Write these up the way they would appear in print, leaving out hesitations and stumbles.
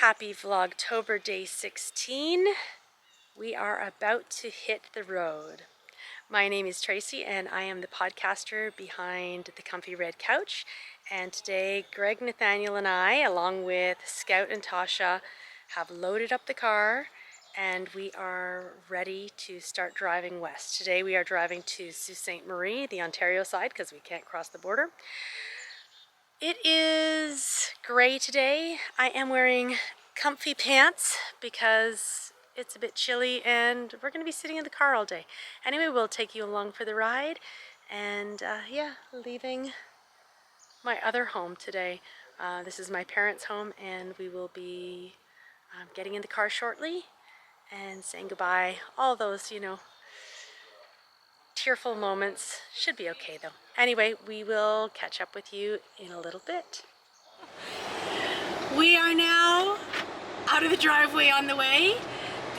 Happy Vlogtober day 16. We are about to hit the road. My name is Tracy and I am the podcaster behind the Comfy Red Couch. And today Greg, Nathaniel and I, along with Scout and Tasha, have loaded up the car and we are ready to start driving west. Today we are driving to Sault Ste. Marie, the Ontario side, because we can't cross the border. It is gray today. I am wearing comfy pants because it's a bit chilly and we're going to be sitting in the car all day. Anyway, we'll take you along for the ride and yeah, leaving my other home today. This is my parents' home and we will be getting in the car shortly and saying goodbye. All those, tearful moments. Should be okay though. Anyway, we will catch up with you in a little bit. We are now out of the driveway on the way,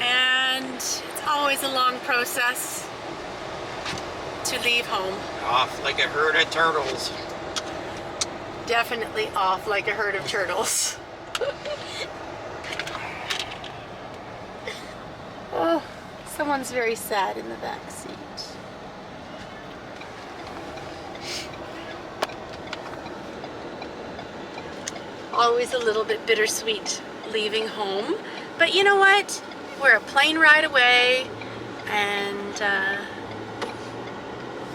and it's always a long process to leave home. Off like a herd of turtles. Definitely off like a herd of turtles. Oh, someone's very sad in the back seat. Always a little bit bittersweet leaving home, but you know what? We're a plane ride away, and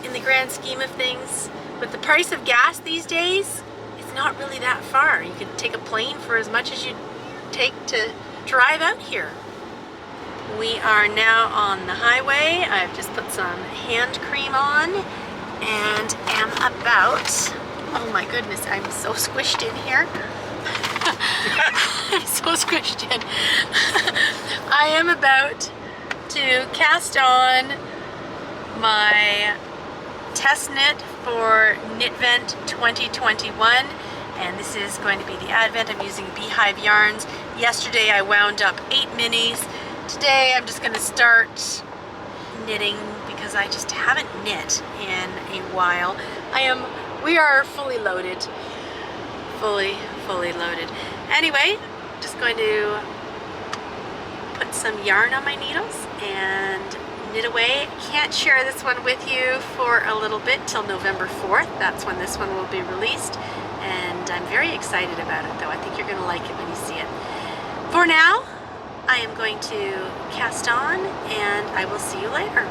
in the grand scheme of things, with the price of gas these days, it's not really that far. You can take a plane for as much as you take to drive out here. We are now on the highway. I've just put some hand cream on and am about, oh my goodness, I'm so squished in here. I'm so squished in. I am about to cast on my test knit for KnitVent 2021, and this is going to be the advent. I'm using Beehive yarns. Yesterday I wound up 8 minis. Today I'm just going to start knitting because I just haven't knit in a while. We are fully loaded. Fully loaded. Anyway, just going to put some yarn on my needles and knit away. Can't share this one with you for a little bit till November 4th. That's when this one will be released, and I'm very excited about it though. I think you're going to like it when you see it. For now, I am going to cast on and I will see you later.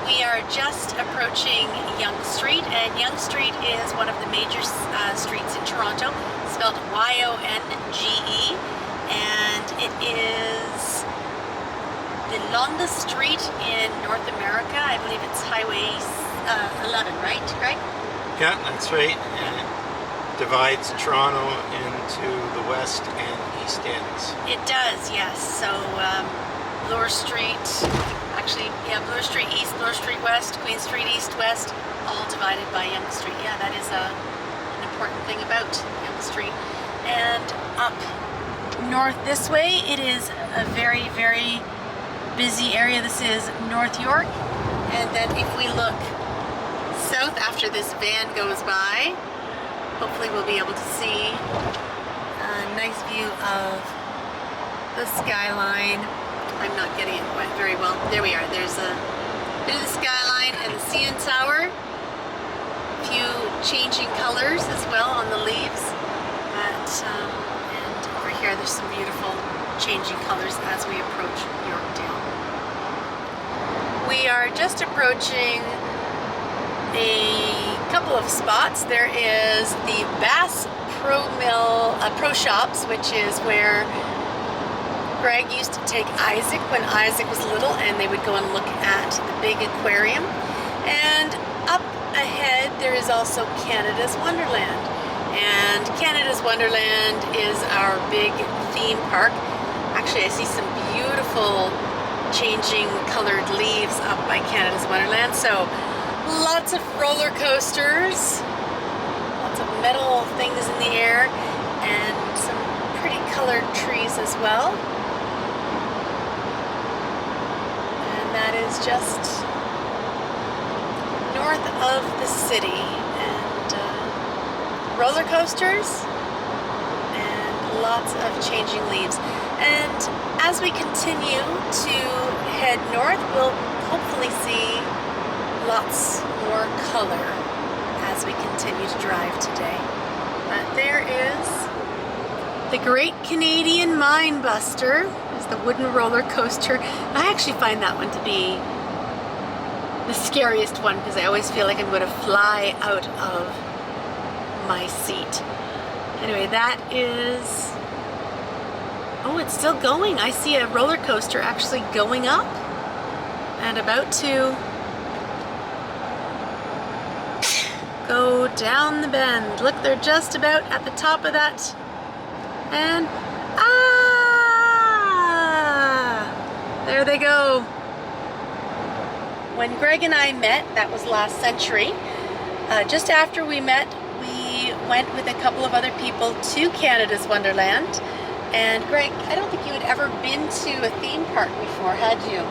We are just approaching Yonge Street, and Yonge Street is one of the major streets in Toronto, spelled Y-O-N-G-E, and it is the longest street in North America. I believe it's Highway 11, right, Greg? Yeah, that's right. And it divides Toronto into the west and east ends. It does, yes. So Bloor Street, Bloor Street East, Bloor Street West, Queen Street East, West, all divided by Yonge Street. Yeah, that is an important thing about Yonge Street. And up north this way, it is a very, very busy area. This is North York. And then if we look south after this van goes by, hopefully we'll be able to see a nice view of the skyline. I'm not getting it quite very well. There we are. There's a bit of the skyline and the CN Tower. A few changing colors as well on the leaves. And over here there's some beautiful changing colors as we approach Yorkdale. We are just approaching a couple of spots. There is the Bass Pro Shops, which is where Greg used to take Isaac when Isaac was little, and they would go and look at the big aquarium. And up ahead there is also Canada's Wonderland. And Canada's Wonderland is our big theme park. Actually, I see some beautiful changing colored leaves up by Canada's Wonderland. So lots of roller coasters, lots of metal things in the air, and some pretty colored trees as well. That is just north of the city, and roller coasters and lots of changing leaves. And as we continue to head north, we'll hopefully see lots more color as we continue to drive today. But there is the Great Canadian Mine Buster. There's the wooden roller coaster. I actually find that one to be the scariest one because I always feel like I'm going to fly out of my seat. Anyway, that is... oh, it's still going. I see a roller coaster actually going up and about to go down the bend. Look, they're just about at the top of that. And there they go. When Greg and I met, that was last century. Just after we met, we went with a couple of other people to Canada's Wonderland. And Greg, I don't think you had ever been to a theme park before, had you?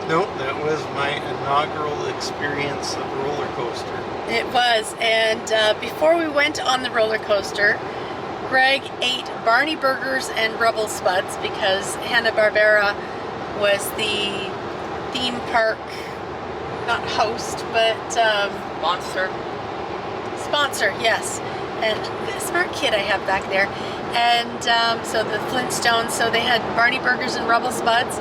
No, that was my inaugural experience of roller coaster. It was, and before we went on the roller coaster, Greg ate Barney Burgers and Rubble Spuds because Hanna-Barbera was the theme park, not host, but sponsor, yes. And a smart kid I have back there. And so the Flintstones, so they had Barney Burgers and Rubble Spuds.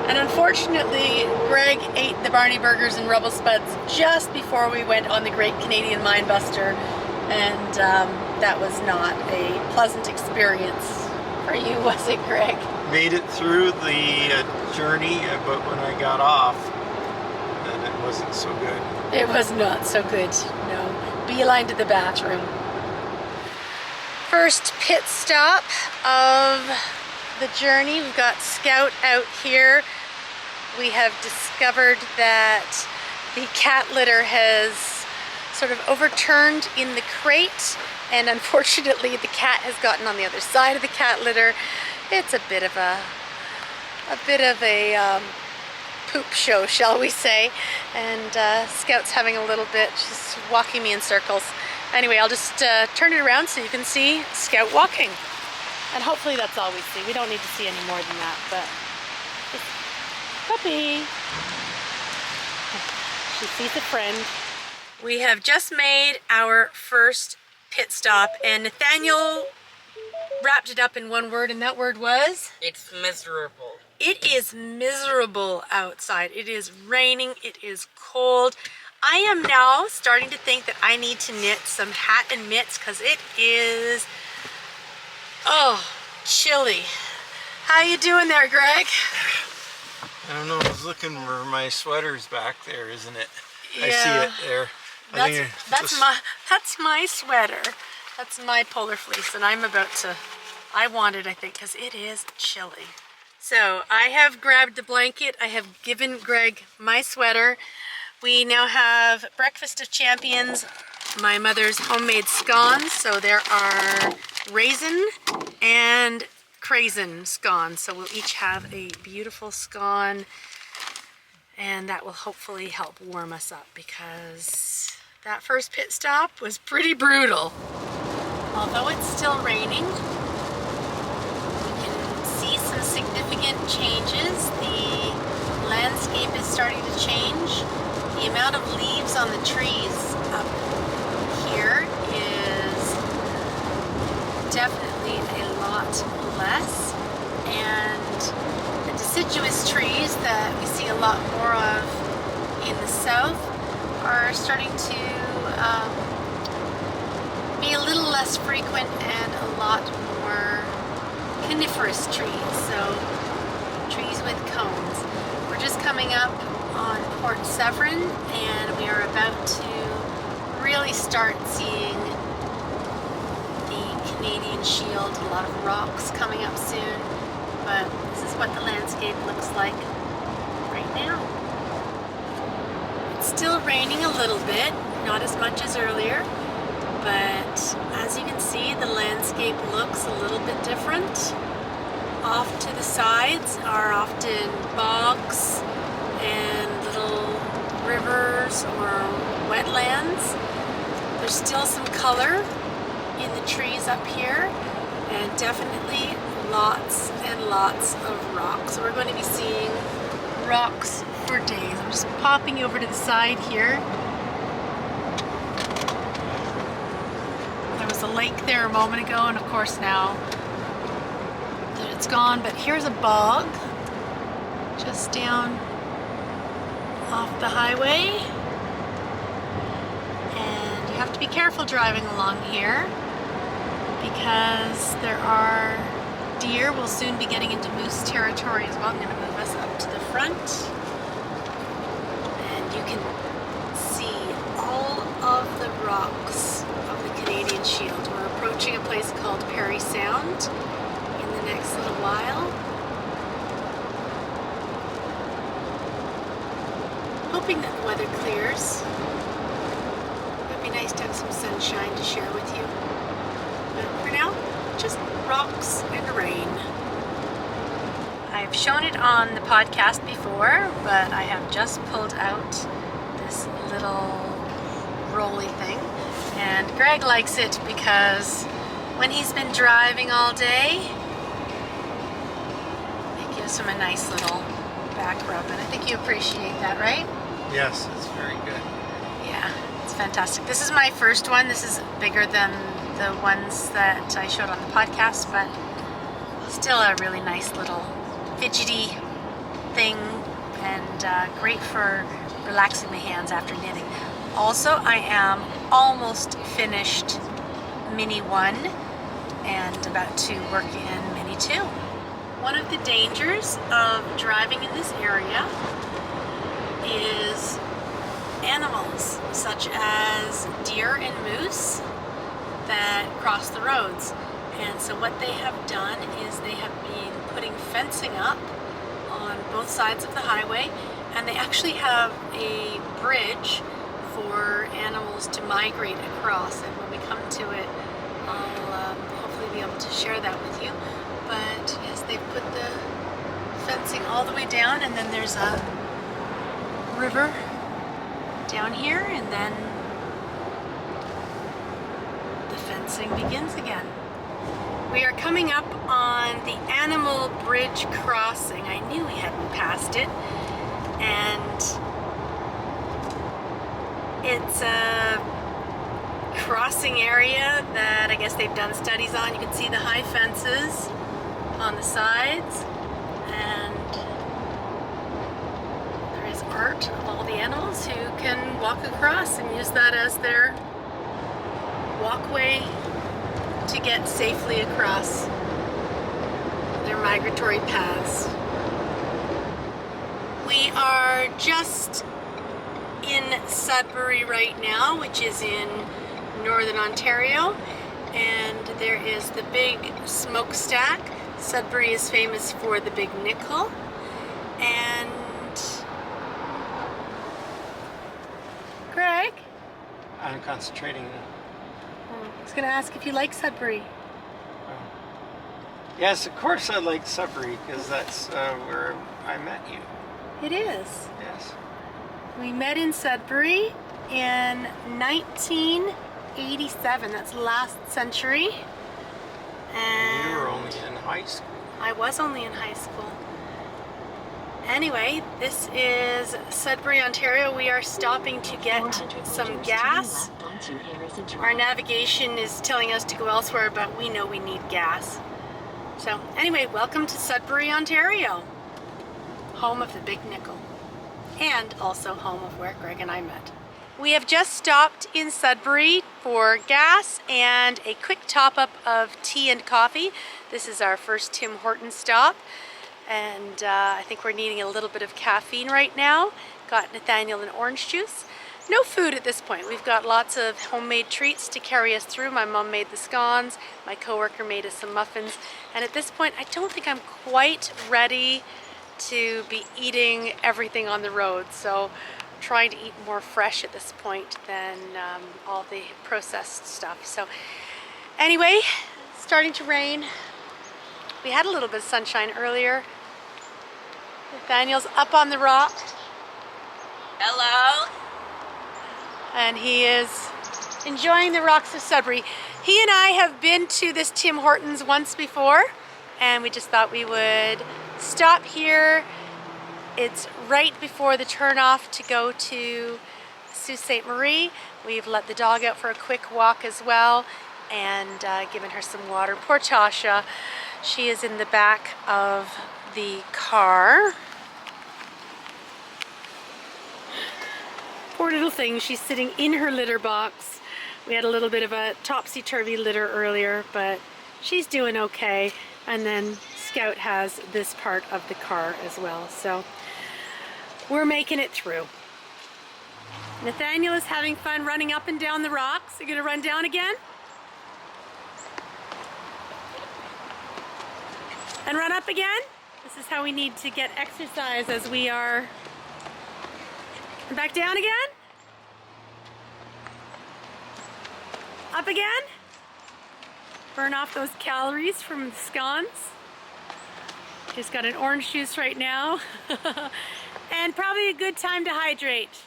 And unfortunately, Greg ate the Barney Burgers and Rubble Spuds just before we went on the Great Canadian Mine Buster. And that was not a pleasant experience for you, was it, Greg? Made it through the journey, but when I got off, then it wasn't so good. It was not so good, no. Beeline to the bathroom. First pit stop of the journey. We've got Scout out here. We have discovered that the cat litter has sort of overturned in the crate, and unfortunately the cat has gotten on the other side of the cat litter. It's a bit of a poop show, shall we say, and Scout's having a little bit, she's walking me in circles. Anyway, I'll just turn it around so you can see Scout walking. And hopefully that's all we see. We don't need to see any more than that, but puppy. She sees a friend. We have just made our first pit stop, and Nathaniel wrapped it up in one word, and that word was? It's miserable. It is miserable outside. It is raining. It is cold. I am now starting to think that I need to knit some hat and mitts because it is, oh, chilly. How you doing there, Greg? I don't know, I was looking for my sweaters back there, isn't it? Yeah. I see it there. That's my sweater. That's my polar fleece, and I'm about to, I want it, I think, because it is chilly. So I have grabbed the blanket. I have given Greg my sweater. We now have Breakfast of Champions, my mother's homemade scones. So there are raisin and craisin scones. So we'll each have a beautiful scone, and that will hopefully help warm us up because that first pit stop was pretty brutal. Although it's still raining, we can see some significant changes. The landscape is starting to change. The amount of leaves on the trees up here is definitely a lot less, and the deciduous trees that we see a lot more of in the south are starting to be a little less frequent and a lot more coniferous trees, so trees with cones. We're just coming up on Port Severn, and we are about to really start seeing the Canadian Shield, a lot of rocks coming up soon, but this is what the landscape looks like right now. It's still raining a little bit, not as much as earlier, but as you can see, the landscape looks a little bit different. Off to the sides are often bogs and little rivers or wetlands. There's still some color in the trees up here, and definitely lots and lots of rocks. So we're going to be seeing rocks for days. I'm just popping over to the side here. There was a lake there a moment ago, and of course now it's gone, but here's a bog just down off the highway, and you have to be careful driving along here because there are deer. We'll soon be getting into moose territory as well. I'm going to move us up to the front, and you can see all of the rocks of the Canadian Shield. We're approaching a place called Parry Sound in the next little while. Hoping that the weather clears. It would be nice to have some sunshine to share with you. But for now, just rocks and rain. I've shown it on the podcast before, but I have just pulled out this little rolly thing. And Greg likes it because when he's been driving all day, it gives him a nice little back rub. And I think you appreciate that, right? Yes, it's very good. Yeah, it's fantastic. This is my first one. This is bigger than the ones that I showed on the podcast, but still a really nice little fidgety thing, and great for relaxing the hands after knitting. Also, I am almost finished Mini 1 and about to work in Mini 2. One of the dangers of driving in this area is animals such as deer and moose that cross the roads. And so what they have done is they have been putting fencing up on both sides of the highway, and they actually have a bridge for animals to migrate across. And when we come to it, I'll hopefully be able to share that with you. But yes, they've put the fencing all the way down, and then there's a river down here, and then the fencing begins again. We are coming up on the Animal Bridge crossing. I knew we hadn't passed it, and it's a crossing area that I guess they've done studies on. You can see the high fences on the sides, and there is art of all the animals who can walk across and use that as their walkway to get safely across their migratory paths. We are just in Sudbury right now, which is in northern Ontario, and there is the big smokestack. Sudbury is famous for the big nickel, and Greg? I'm concentrating. I was going to ask if you like Sudbury. Yes, of course I like Sudbury, because that's where I met you. It is. Yes. We met in Sudbury in 1987. That's last century. And you were only in high school. I was only in high school. Anyway, this is Sudbury, Ontario. We are stopping to get some gas. Our navigation is telling us to go elsewhere, but we know we need gas. So anyway, welcome to Sudbury, Ontario, home of the Big Nickel, and also home of where Greg and I met. We have just stopped in Sudbury for gas and a quick top-up of tea and coffee. This is our first Tim Hortons stop, and I think we're needing a little bit of caffeine right now. Got Nathaniel an orange juice. No food at this point. We've got lots of homemade treats to carry us through. My mom made the scones, my coworker made us some muffins, and at this point I don't think I'm quite ready to be eating everything on the road, so trying to eat more fresh at this point than all the processed stuff. So anyway, starting to rain. We had a little bit of sunshine earlier. Nathaniel's up on the rock. Hello. And he is enjoying the rocks of Sudbury. He and I have been to this Tim Hortons once before, and we just thought we would stop here. It's right before the turnoff to go to Sault Ste. Marie. We've let the dog out for a quick walk as well, and given her some water. Poor Tasha, she is in the back of the car. Poor little thing, she's sitting in her litter box. We had a little bit of a topsy-turvy litter earlier, but she's doing okay. And then Scout has this part of the car as well, so we're making it through. Nathaniel is having fun running up and down the rocks. Are you gonna run down again? And run up again? This is how we need to get exercise as we are. And back down again? Up again? Burn off those calories from the scones. Just got an orange juice right now. And probably a good time to hydrate.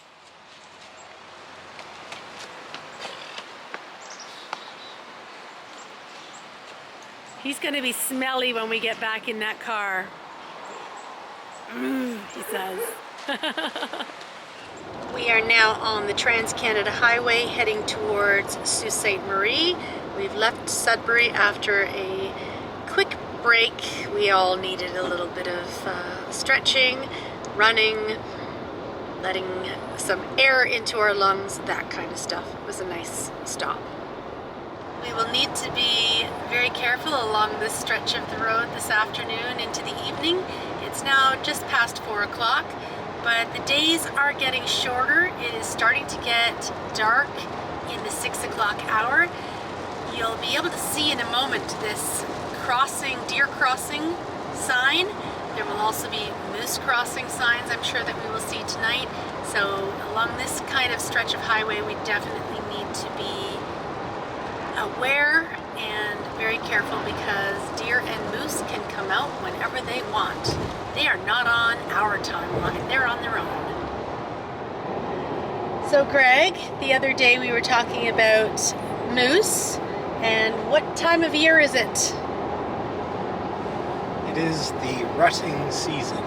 He's gonna be smelly when we get back in that car. He says. We are now on the Trans-Canada Highway heading towards Sault Ste. Marie. We've left Sudbury after a quick break. We all needed a little bit of stretching, running, letting some air into our lungs, that kind of stuff. It was a nice stop. We will need to be very careful along this stretch of the road this afternoon into the evening. It's now just past 4 o'clock, but the days are getting shorter. It is starting to get dark in the 6 o'clock hour. You'll be able to see in a moment this crossing, deer crossing sign. There will also be moose crossing signs, I'm sure, that we will see tonight. So along this kind of stretch of highway, we definitely need to be aware and very careful, because deer and moose can come out whenever they want. They are not on our timeline, they're on their own. So Greg, the other day we were talking about moose, and what time of year is it? It is the rutting season.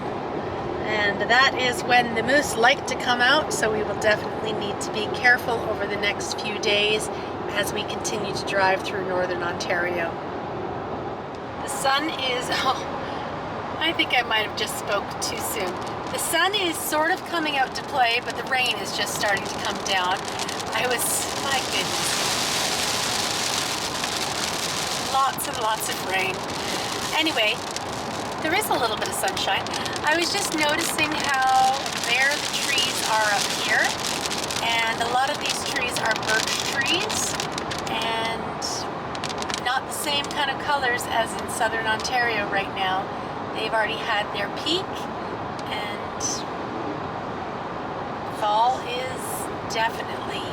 And that is when the moose like to come out, so we will definitely need to be careful over the next few days as we continue to drive through northern Ontario. The sun is, I think I might have just spoke too soon. The sun is sort of coming out to play, but the rain is just starting to come down. My goodness. Lots and lots of rain. Anyway, there is a little bit of sunshine. I was just noticing how bare the trees are up here, and a lot of these trees are birch trees, and not the same kind of colors as in southern Ontario right now. They've already had their peak, and fall is definitely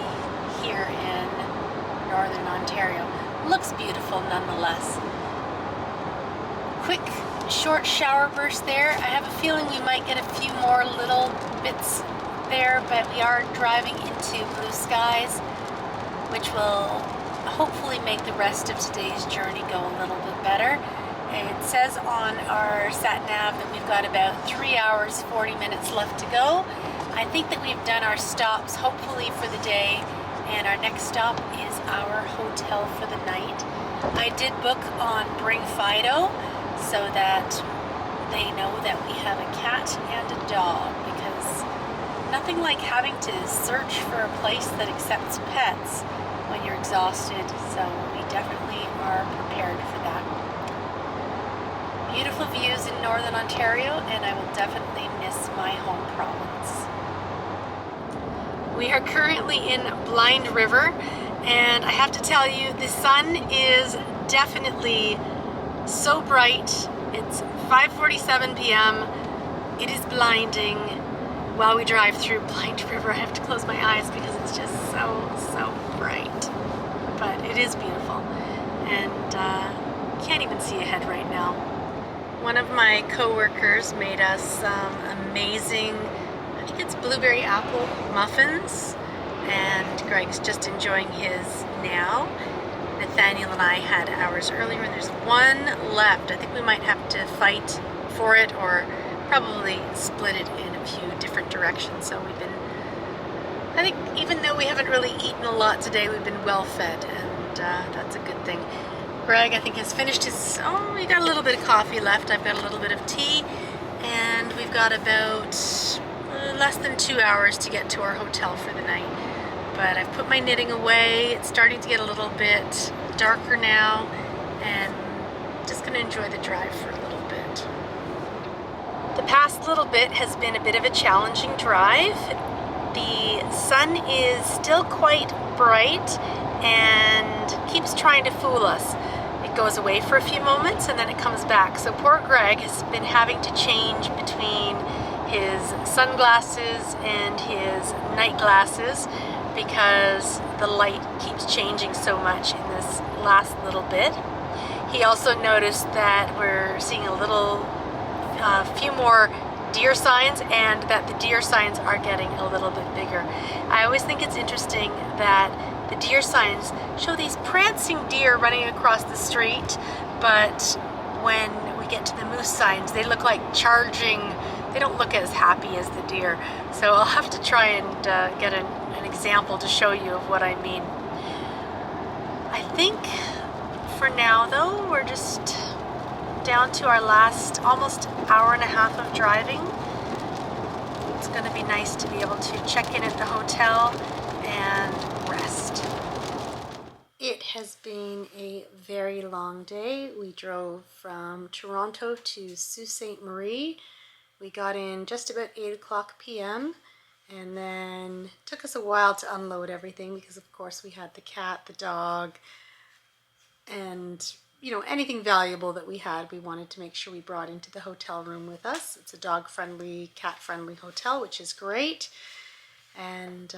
here in northern Ontario. Looks beautiful nonetheless. Quick short shower burst there. I have a feeling we might get a few more little bits there, but we are driving into blue skies, which will hopefully make the rest of today's journey go a little bit better. It says on our sat nav that we've got about 3 hours 40 minutes left to go. I think that we've done our stops hopefully for the day, and our next stop is our hotel for the night. I did book on Bring Fido, so that they know that we have a cat and a dog, because nothing like having to search for a place that accepts pets when you're exhausted, so we definitely are prepared for that. Beautiful views in northern Ontario, and I will definitely miss my home province. We are currently in Blind River, and I have to tell you, the sun is definitely so bright. It's 5:47 p.m. It is blinding while we drive through Blind River. I have to close my eyes because it's just so bright. But it is beautiful, and can't even see ahead right now. One of my co-workers made us some amazing, I think it's blueberry apple muffins, and Greg's just enjoying his now. Nathaniel and I had ours earlier, and there's one left. I think we might have to fight for it or probably split it in a few different directions. So we've been, I think even though we haven't really eaten a lot today, we've been well fed, and that's a good thing. Greg, I think, has finished his, we got a little bit of coffee left. I've got a little bit of tea, and we've got about less than 2 hours to get to our hotel for the night. But I've put my knitting away. It's starting to get a little bit darker now, and just gonna enjoy the drive for a little bit. The past little bit has been a bit of a challenging drive. The sun is still quite bright and keeps trying to fool us. It goes away for a few moments and then it comes back. So poor Greg has been having to change between his sunglasses and his night glasses because the light keeps changing so much in this last little bit. He also noticed that we're seeing a few more deer signs, and that the deer signs are getting a little bit bigger. I always think it's interesting that the deer signs show these prancing deer running across the street, but when we get to the moose signs, they look like charging. They don't look as happy as the deer. So I'll have to try and get an example to show you of what I mean. I think for now though, we're just down to our last almost hour and a half of driving. It's going to be nice to be able to check in at the hotel and rest. It has been a very long day. We drove from Toronto to Sault Ste. Marie. We got in just about 8 o'clock p.m. and then it took us a while to unload everything because of course we had the cat, the dog, and anything valuable that we had, we wanted to make sure we brought into the hotel room with us. It's a dog-friendly, cat-friendly hotel, which is great. And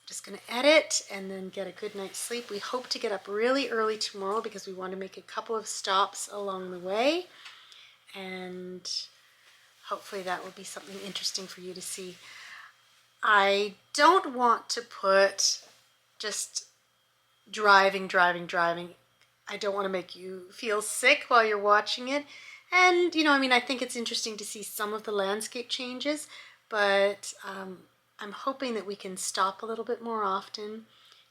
just going to edit and then get a good night's sleep. We hope to get up really early tomorrow because we want to make a couple of stops along the way. And hopefully that will be something interesting for you to see. I don't want to put just driving. I don't want to make you feel sick while you're watching it. And, I think it's interesting to see some of the landscape changes, but I'm hoping that we can stop a little bit more often,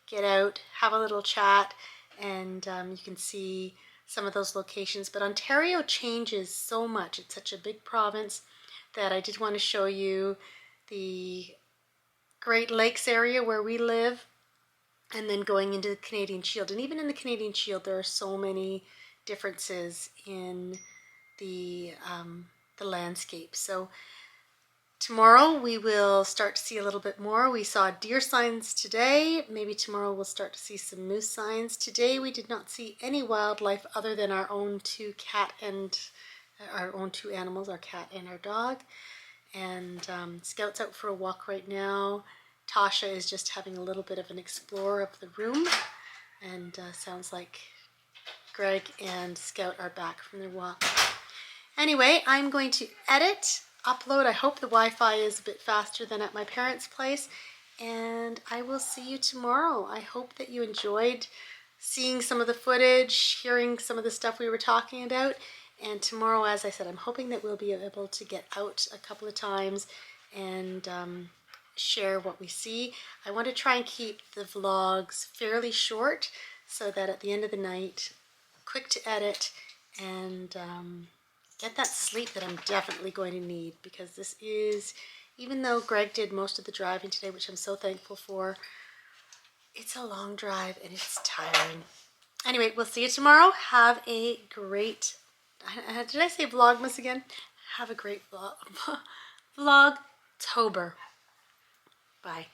get out, have a little chat, and you can see some of those locations. But Ontario changes so much. It's such a big province that I did want to show you the Great Lakes area where we live, and then going into the Canadian Shield. And even in the Canadian Shield, there are so many differences in the landscape. So tomorrow we will start to see a little bit more. We saw deer signs today. Maybe tomorrow we'll start to see some moose signs. Today we did not see any wildlife other than our own two animals, our cat and our dog. And Scout's out for a walk right now. Tasha is just having a little bit of an explore of the room, and sounds like Greg and Scout are back from their walk. Anyway, I'm going to edit, upload. I hope the Wi-Fi is a bit faster than at my parents' place, and I will see you tomorrow. I hope that you enjoyed seeing some of the footage, hearing some of the stuff we were talking about, and tomorrow, as I said, I'm hoping that we'll be able to get out a couple of times and share what we see. I want to try and keep the vlogs fairly short so that at the end of the night, quick to edit and get that sleep that I'm definitely going to need, because this is, even though Greg did most of the driving today, which I'm so thankful for, it's a long drive and it's tiring. Anyway, we'll see you tomorrow. Have a great, did I say Vlogmas again? Have a great Vlogtober. Bye.